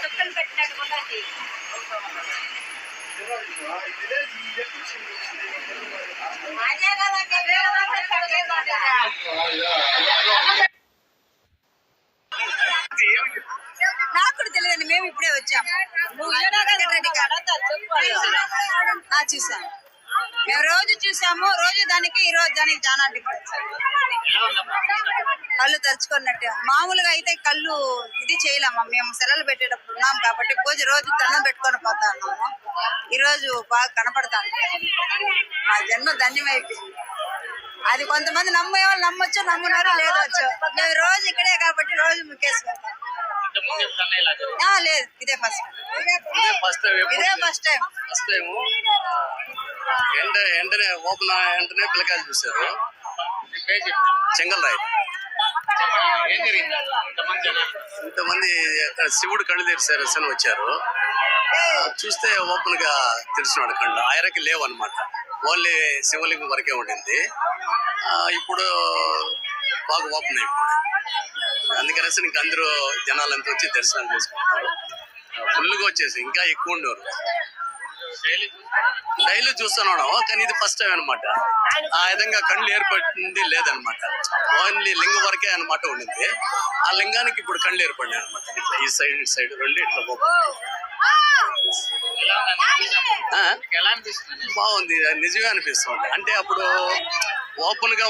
చుక్కలు పెట్టినట్టుగా నాకు కూడా తెలియదండి, మేము ఇప్పుడే వచ్చాము. చూసాము, మేము రోజు చూసాము. రోజు దానికి ఈ రోజు దానికి చాలా డిఫరెన్స్. కళ్ళు తెరుచుకున్నట్టు మామూలుగా అయితే కళ్ళు ఇది చేయలేమా, మేము సెలవులు పెట్టేటప్పుడు ఉన్నాం కాబట్టి పూజ రోజు దండం పెట్టుకొని పోతా ఉన్నాము. ఈ రోజు బాగా కనపడతాను. మా జన్మ ధన్యమైపోయింది. అది కొంతమంది నమ్మే వాళ్ళు నమ్మొచ్చు, నమ్మున్నారు లేదొచ్చు. మేము రోజు ఇక్కడే కాబట్టి రోజు ముఖ్యేస్తాం. లేదు, ఇదే ఫస్ట్ టైం. వెంటనే ఓపెన్ వెంటనే పిల్లకాయలు చూశారు. చెంగల్రాయ్ ఇంతమంది శివుడు కళ్ళు తెరిచారు అని వచ్చారు. చూస్తే ఓపెన్ గా తెరిచినాడు కళ్ళు. ఆయనకి లేవు అనమాట, ఓన్లీ శివలింగం వరకే ఉండింది. ఇప్పుడు బాగా ఓపెన్ అయిపోయింది. అందుకనేసి ఇంక అందరూ జనాలంతా వచ్చి దర్శనం చేసుకుంటారు. ఫుల్గా వచ్చేసి ఇంకా ఎక్కువ ఉండేవారు. డైలీ చూస్తున్నాడు, కానీ ఇది ఫస్ట్ టైం అనమాట. ఆ విధంగా కళ్ళు ఏర్పడింది లేదనమాట, ఓన్లీ లింగం వరకే అనమాట ఉండింది. ఆ లింగానికి ఇప్పుడు కళ్ళు ఏర్పడినాయి అనమాట. ఇట్లా ఈ సైడ్ రెండు ఇట్లా బాగుంది, నిజమే అనిపిస్తుంది. అంటే అప్పుడు ఓపెన్ గా